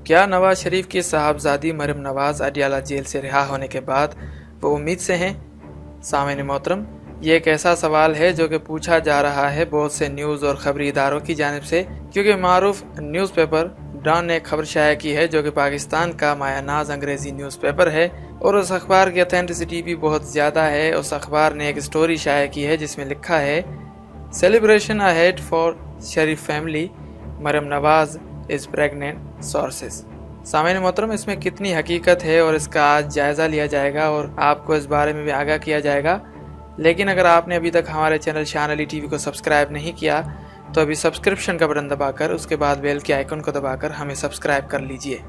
क्या नवाज शरीफ की साहबजादी मरियम नवाज अडियाला जेल से रिहा होने के बाद वो उम्मीद से हैं? सामईन मोहतरम, ये एक ऐसा सवाल है जो कि पूछा जा रहा है बहुत से न्यूज़ और खबरी इदारों की जानिब से, क्योंकि मारूफ न्यूज़पेपर डॉन ने खबर शाया की है जो कि पाकिस्तान का मायानाज अंग्रेज़ी न्यूज़पेपर है और उस अखबार की ऑथेंटिसिटी भी बहुत ज़्यादा है। उस अखबार ने एक स्टोरी शाया की है जिसमें लिखा है, celebration ahead for Sharif family, Maryam Nawaz is pregnant sources. सामईन मोहतरम, इसमें कितनी हकीकत है और इसका आज जायज़ा लिया जाएगा और आपको इस बारे में भी आगाह किया जाएगा। लेकिन अगर आपने अभी तक हमारे चैनल शान अली टीवी को सब्सक्राइब नहीं किया तो अभी सब्सक्रिप्शन का बटन दबाकर उसके बाद बेल के आइकन को दबाकर हमें सब्सक्राइब कर लीजिए।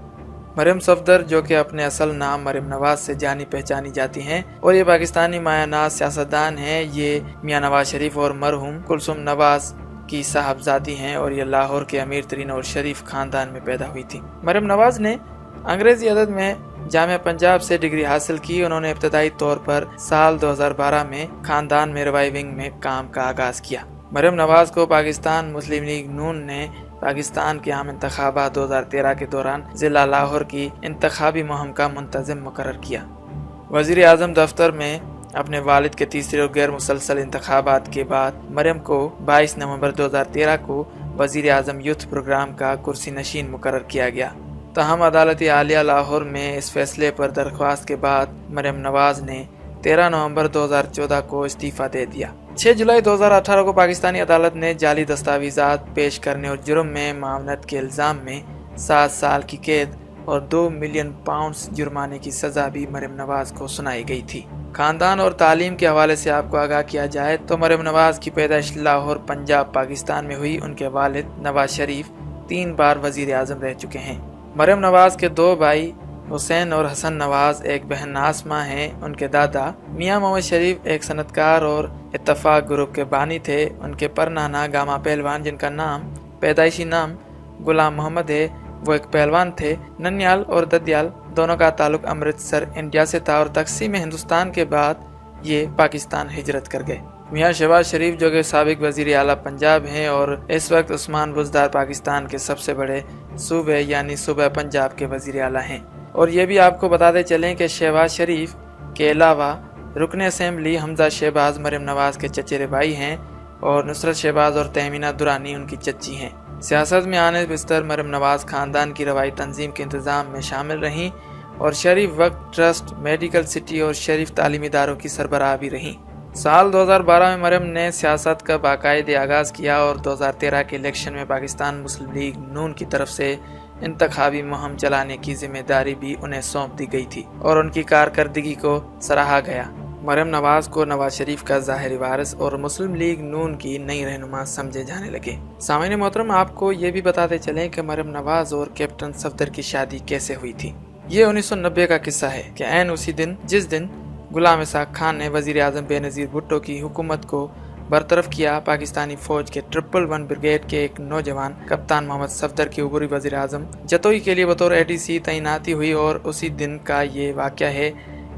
मरियम सफदर, जो कि अपने असल नाम मरियम नवाज से जानी पहचानी जाती हैं और ये पाकिस्तानी मायानाज सियासतदान हैं। ये मियां नवाज शरीफ और मरहूम कुलसुम नवाज की साहबजादी हैं और ये लाहौर के अमीर तरीन और शरीफ खानदान में पैदा हुई थी। मरियम नवाज ने अंग्रेजी अदब में जामिया पंजाब से डिग्री हासिल की। उन्होंने इब्तदाई तौर पर साल 2012 में खानदान में रिवाइविंग में काम का आगाज किया। मरियम नवाज को पाकिस्तान मुस्लिम लीग नून ने पाकिस्तान के आम इंतखाबात 2013 के दौरान जिला लाहौर की इंतखाबी मुहिम का मुंतज़िम मुकर्रर किया। वज़ीर आज़म दफ्तर में अपने वालिद के तीसरे और गैर मुसलसल इंतखाबात के बाद मरियम को 22 नवंबर 2013 को वज़ीर आज़म यूथ प्रोग्राम का कुर्सी नशीन मुकर्रर किया गया। तहम अदालत आलिया लाहौर में इस फैसले पर दरख्वास्त के बाद मरियम नवाज ने 13 नवंबर 2014 को इस्तीफ़ा दे दिया। 6 जुलाई 2018 को पाकिस्तानी अदालत ने जाली दस्तावेज़ात पेश करने और जुर्म में मामनत के इल्ज़ाम में 7 साल की कैद और 2 मिलियन पाउंड्स जुर्माने की सज़ा भी मरियम नवाज को सुनाई गई थी। खानदान और तालीम के हवाले से आपको आगाह किया जाए तो मरियम नवाज की पैदाइश लाहौर पंजाब पाकिस्तान में हुई। उनके वालिद नवाज शरीफ 3 बार वज़ीर आज़म रह चुके हैं। मरियम नवाज के 2 भाई हुसैन और हसन नवाज, एक बहन आसमा हैं। उनके दादा मियां मोहम्मद शरीफ एक सनतकार और इत्तफाक ग्रुप के बानी थे। उनके परनाना गामा पहलवान, जिनका नाम पैदाइशी नाम गुलाम मोहम्मद है, वो एक पहलवान थे। ननियाल और ददियाल दोनों का ताल्लुक अमृतसर इंडिया से था और तकसीम हिंदुस्तान के बाद ये पाकिस्तान हिजरत कर गए। मियां शहबाज शरीफ, जो कि साबिक वज़ीर आला पंजाब हैं और इस वक्त उस्मान बुज़दार पाकिस्तान के सबसे बड़े सूबे यानी सूबा पंजाब के वज़ीर आला हैं। और ये भी आपको बताते चलें कि शहबाज शरीफ के अलावा रुकन असेंबली हमजा शहबाज मरियम नवाज के चचेरे भाई हैं और नुसरत शहबाज और तहमीना दुरानी उनकी चच्ची हैं। सियासत में आने बिस्तर मरियम नवाज खानदान की रवाई तंजीम के इंतज़ाम में शामिल रहीं और शरीफ वक्त ट्रस्ट, मेडिकल सिटी और शरीफ तालीमी इदारों की सरबराह भी रहीं। साल 2012 में मरियम ने सियासत का बाकायदे आगाज़ किया और 2013 के इलेक्शन में पाकिस्तान मुस्लिम लीग नून की तरफ से इंतखाबी मुहिम चलाने की जिम्मेदारी भी उन्हें सौंप दी गई थी और उनकी कारकर्दगी को सराहा गया। मरियम नवाज को नवाज शरीफ का ज़ाहिरी वारिस और मुस्लिम लीग नून की नई रहनुमा समझे जाने लगे। सामईन मोहतरम, आपको ये भी बताते चलें कि मरियम नवाज और कैप्टन सफदर की शादी कैसे हुई थी। ये 1990 का किस्सा है कि ऐन उसी दिन जिस दिन गुलाम इसाक खान ने वज़ीर आज़म बेनज़ीर भुट्टो की हुकूमत को बरतरफ किया, पाकिस्तानी फौज के 111 ब्रिगेड के एक नौजवान कप्तान मोहम्मद सफदर की उबरी वज़ीर आज़म जतोई के लिए बतौर ADC तैनाती हुई। और उसी दिन का ये वाक़या है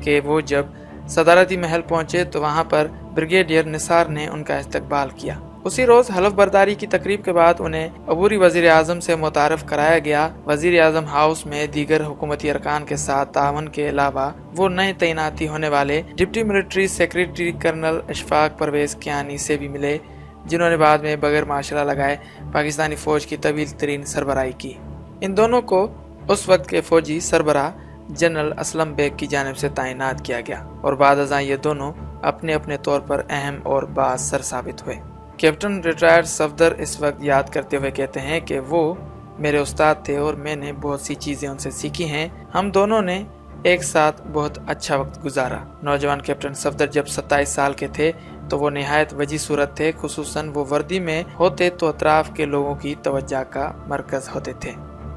कि वो जब सदारती महल पहुंचे तो वहां पर ब्रिगेडियर निसार ने उनका इस्तकबाल किया। उसी रोज हलफ बर्दारी की तकरीब के बाद उन्हें अबूरी वज़ीर आज़म से मुतारफ कराया गया। वज़ीर आज़म हाउस में दीगर हुकूमती अरकान के साथ तावन के अलावा वो नए तैनाती होने वाले deputy military secretary colonel Ashfaq Parvez Kayani से भी मिले, जिन्होंने बाद में बगैर माशरा लगाए पाकिस्तानी फौज की तवील तरीन सरबराही की। इन दोनों को उस वक्त के फौजी सरबराह जनरल असलम बेग की जानिब से तैनात किया गया और बाद अज़ां ये दोनों अपने अपने तौर पर अहम और बाअसर साबित हुए। कैप्टन रिटायर्ड सफदर इस वक्त याद करते हुए कहते हैं कि वो मेरे उस्ताद थे और मैंने बहुत सी चीज़ें उनसे सीखी हैं। हम दोनों ने एक साथ बहुत अच्छा वक्त गुजारा। नौजवान कैप्टन सफदर जब 27 साल के थे तो वो निहायत वजी सूरत थे, खुसूसन वो वर्दी में होते तो अतराफ के लोगों की तवज्जो का मरकज़ होते थे।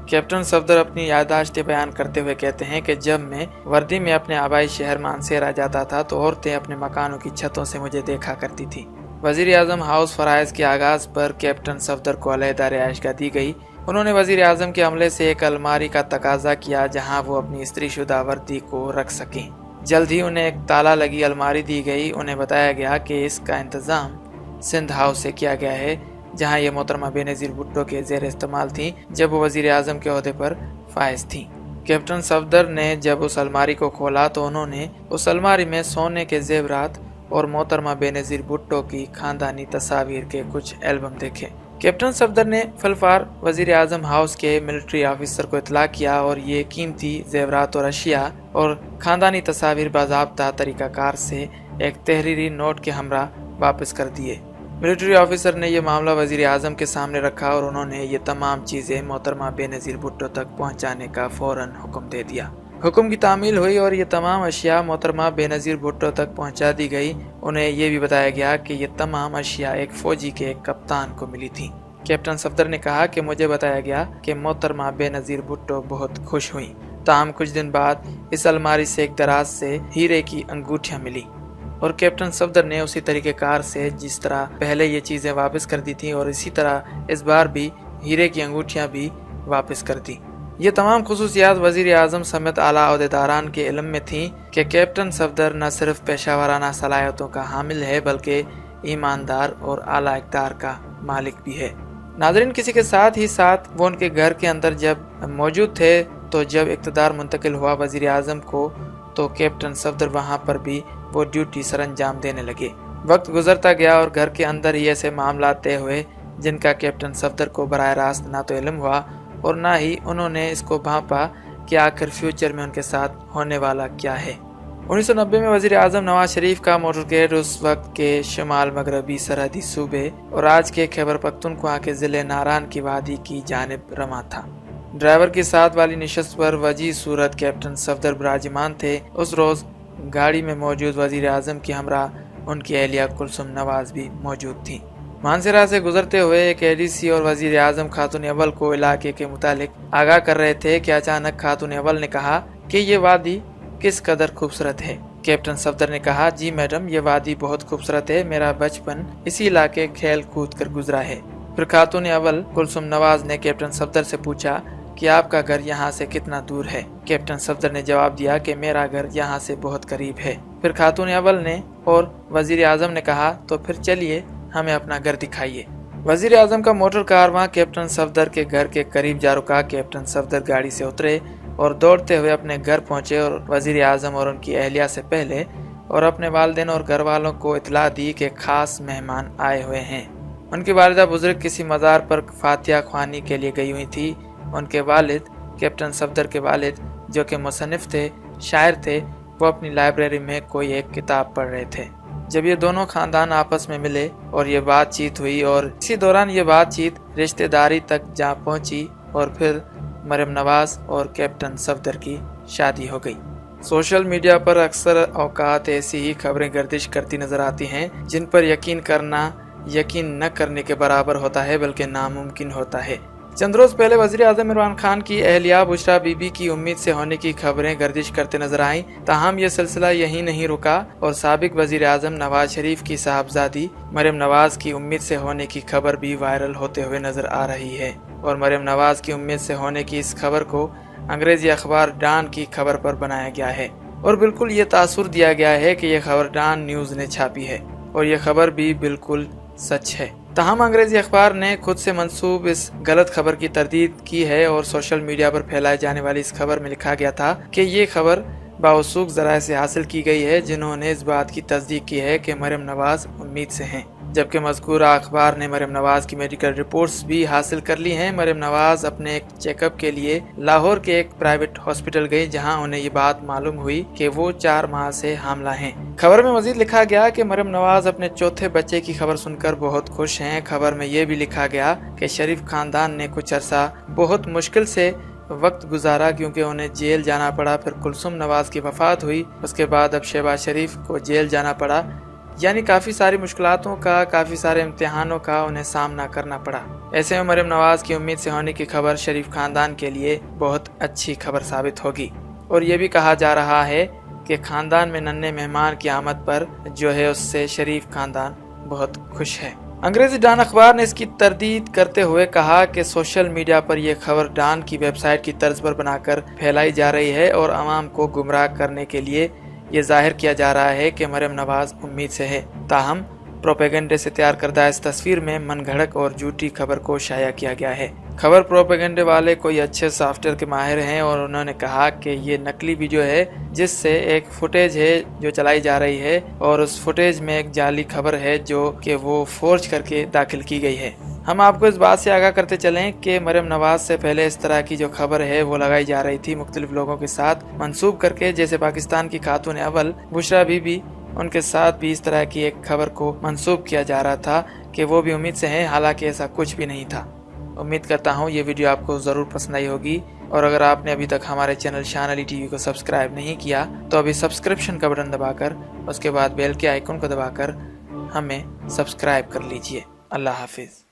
कैप्टन सफदर अपनी याददाश्तें बयान करते हुए कहते हैं कि जब मैं वर्दी में अपने आबाई शहर मानसेरा जाता था तो औरतें अपने मकानों की छतों से मुझे देखा करती थी। वज़ीर आज़म हाउस फराइज़ के आगाज़ पर कैप्टन सफदर को अलहदा रिहाइशगाह दी गई। उन्होंने वज़ीर आज़म के अमले से एक अलमारी का तकाजा किया जहां वो अपनी इस्त्रीशुदा वर्दी को रख सकें। जल्द ही उन्हें एक ताला लगी अलमारी दी गई। उन्हें बताया गया कि इसका इंतज़ाम सिंध हाउस से किया गया है, जहां ये मोहतरमा बेनज़ीर भुट्टो के ज़ेर इस्तेमाल थी जब वो वज़ीर आज़म के ओहदे पर फाइज थी। कैप्टन सफदर ने जब उस अलमारी को खोला तो उन्होंने उस अलमारी में सोने के जेवरात और मोहतरमा बेनज़ीर भुट्टो की खानदानी तस्वीर के कुछ एल्बम देखे। कैप्टन सफदर ने फलफार वजीर आजम हाउस के मिलिट्री ऑफिसर को इतला किया और ये कीमती जेवरात और अशिया और खानदानी तस्वीर बाज़ाब्ता तरीक़ाकार से एक तहरीरी नोट के हमरा वापस कर दिए। मिलिट्री ऑफिसर ने यह मामला वजीर आजम के सामने रखा और उन्होंने ये तमाम चीज़ें मोहतरमा बेनज़ीर भुट्टो तक पहुँचाने का फ़ौरन हुक्म दे दिया। हुक्म की तामील हुई और ये तमाम अशिया मोहतरमा बेनज़ीर भुट्टो तक पहुंचा दी गई। उन्हें ये भी बताया गया कि ये तमाम अशिया एक फ़ौजी के कप्तान को मिली थी। कैप्टन सफदर ने कहा कि मुझे बताया गया कि मोहतरमा बेनज़ीर भुट्टो बहुत खुश हुई। ताहम कुछ दिन बाद इस अलमारी से एक दराज से हीरे की अंगूठियाँ मिली और कैप्टन सफदर ने उसी तरीक़ेकार से जिस तरह पहले ये चीज़ें वापस कर दी थी और इसी तरह इस बार भी हीरे की अंगूठियाँ भी वापस कर दी। ये तमाम खुसूसियात वज़ीर आज़म समेत आला ओहदेदारान के इल्म में थी कि कैप्टन सफदर न सिर्फ पेशावराना सलाहियतों का हामिल है बल्कि ईमानदार और आला इक़्तिदार का मालिक भी है। नाज़रीन, किसी के साथ ही साथ वो उनके घर के अंदर जब मौजूद थे तो जब इक़्तिदार मुंतकिल हुआ वज़ीर आज़म को तो कैप्टन सफदर वहाँ पर भी वो ड्यूटी सर अंजाम देने लगे। वक्त गुजरता गया और घर के अंदर ही ऐसे मामला तय हुए जिनका कैप्टन सफदर को बराह रास्त ना तो इल्म हुआ और ना ही उन्होंने इसको भांपा कि आखिर फ्यूचर में उनके साथ होने वाला क्या है। 1990 में वज़ीर आज़म नवाज शरीफ का मोटरकेड उस वक्त के शुमाल मगरबी सरहदी सूबे और आज के खैबर पख्तूनख्वा के ज़िले नारान की वादी की जानिब रवाना था। ड्राइवर की साथ वाली नशस्त पर वजी सूरत कैप्टन सफदर विराजमान थे। उस रोज़ गाड़ी में मौजूद वज़ीर आज़म की हमरा उनकी अहलिया कुलसुम नवाज भी मौजूद थी। मानसरा से गुजरते हुए एक एडीसी और वज़ीर आज़म खातून अव्वल को इलाके के मुतालिक आगाह कर रहे थे कि अचानक खातून अव्वल ने कहा कि ये वादी किस कदर खूबसूरत है। कैप्टन सफदर ने कहा, जी मैडम, ये वादी बहुत खूबसूरत है, मेरा बचपन इसी इलाके खेल कूद कर गुजरा है। फिर खातून अव्वल कुलसुम नवाज ने कैप्टन सफदर से पूछा कि आपका घर यहाँ से कितना दूर है। कैप्टन सफदर ने जवाब दिया कि मेरा घर यहाँ से बहुत करीब है। फिर खातून अव्वल ने और वज़ीर आज़म ने कहा, तो फिर चलिए हमें अपना घर दिखाइए। वज़ीर आज़म का मोटर कारवां कैप्टन सफदर के घर के करीब जा रुका। कैप्टन सफदर गाड़ी से उतरे और दौड़ते हुए अपने घर पहुंचे और वज़ीर आज़म और उनकी अहलिया से पहले और अपने वालिदैन और घर वालों को इतला दी कि खास मेहमान आए हुए हैं। उनकी वालिदा बुजुर्ग किसी मज़ार पर फातिहा ख्वानी के लिए गई हुई थी। उनके वालिद कैप्टन सफदर के वालिद जो कि मुसन्निफ थे, शायर थे, वो अपनी लाइब्रेरी में कोई एक किताब पढ़ रहे थे। जब ये दोनों खानदान आपस में मिले और ये बातचीत हुई और इसी दौरान ये बातचीत रिश्तेदारी तक जा पहुंची और फिर मरियम नवाज और कैप्टन सफदर की शादी हो गई। सोशल मीडिया पर अक्सर औकात ऐसी ही खबरें गर्दिश करती नजर आती हैं जिन पर यकीन करना यकीन न करने के बराबर होता है बल्कि नामुमकिन होता है। चंद रोज पहले वज़ीर आज़म इमरान खान की अहलिया बुशरा बीबी की उम्मीद से होने की खबरें गर्दिश करते नजर आईं। ताहम यह सिलसिला यहीं नहीं रुका और साबिक वज़ीर आज़म नवाज शरीफ की साहबजादी मरियम नवाज की उम्मीद से होने की खबर भी वायरल होते हुए नजर आ रही है और मरियम नवाज की उम्मीद से होने की इस खबर को अंग्रेजी अखबार डॉन की खबर पर बनाया गया है और बिल्कुल ये तासुर दिया गया है कि यह खबर डॉन न्यूज ने छापी है और यह खबर भी बिल्कुल सच है। ताहम अंग्रेजी अखबार ने खुद से मंसूब इस गलत खबर की तरदीद की है और सोशल मीडिया पर फैलाई जाने वाली इस खबर में लिखा गया था कि ये खबर बावसूख ज़राए से हासिल की गई है जिन्होंने इस बात की तस्दीक की है कि मरियम नवाज उम्मीद से हैं, जबकि मज़कूरा अखबार ने मरियम नवाज की मेडिकल रिपोर्ट्स भी हासिल कर ली हैं। मरियम नवाज अपने एक चेकअप के लिए लाहौर के एक प्राइवेट हॉस्पिटल गई जहां उन्हें ये बात मालूम हुई कि वो 4 माह से हामला हैं। खबर में मजीद लिखा गया कि मरियम नवाज अपने चौथे बच्चे की खबर सुनकर बहुत खुश हैं। खबर में ये भी लिखा गया कि शरीफ खानदान ने कुछ अरसा बहुत मुश्किल से वक्त गुजारा क्योंकि उन्हें जेल जाना पड़ा। फिर कुलसुम नवाज की वफात हुई, उसके बाद अब शहबाज शरीफ को जेल जाना पड़ा। यानी काफ़ी सारी मुश्किलातों का, काफ़ी सारे इम्तिहानों का उन्हें सामना करना पड़ा। ऐसे में मरियम नवाज की उम्मीद से होने की खबर शरीफ खानदान के लिए बहुत अच्छी खबर साबित होगी और ये भी कहा जा रहा है कि खानदान में नन्हे मेहमान की आमद पर जो है उससे शरीफ खानदान बहुत खुश है। अंग्रेजी डॉन अखबार ने इसकी तरदीद करते हुए कहा कि सोशल मीडिया पर यह खबर डॉन की वेबसाइट की तर्ज पर बनाकर फैलाई जा रही है और आवाम को गुमराह करने के लिए ये जाहिर किया जा रहा है कि मरियम नवाज उम्मीद से है। ताहम प्रोपेगेंडे से तैयार करदा इस तस्वीर में मनगढ़ंत और झूठी खबर को शाया किया गया है। खबर प्रोपेगेंडे वाले कोई अच्छे सॉफ्टवेयर के माहिर हैं और उन्होंने कहा कि ये नकली वीडियो है जिससे एक फुटेज है जो चलाई जा रही है और उस फुटेज में एक जाली खबर है जो कि वो फोर्ज करके दाखिल की गई है। हम आपको इस बात से आगाह करते चलें कि मरियम नवाज से पहले इस तरह की जो खबर है वो लगाई जा रही थी मुख्तलिफ लोगों के साथ मंसूब करके, जैसे पाकिस्तान की खातून अव्वल बुशरा बीबी, उनके साथ भी इस तरह की एक खबर को मंसूब किया जा रहा था कि वो भी उम्मीद से हैं, हालांकि ऐसा कुछ भी नहीं था। उम्मीद करता हूँ ये वीडियो आपको ज़रूर पसंद आई होगी और अगर आपने अभी तक हमारे चैनल शान अली टीवी को सब्सक्राइब नहीं किया तो अभी सब्सक्रिप्शन का बटन दबाकर उसके बाद बेल के आइकन को दबाकर हमें सब्सक्राइब कर लीजिए। अल्लाह हाफिज़।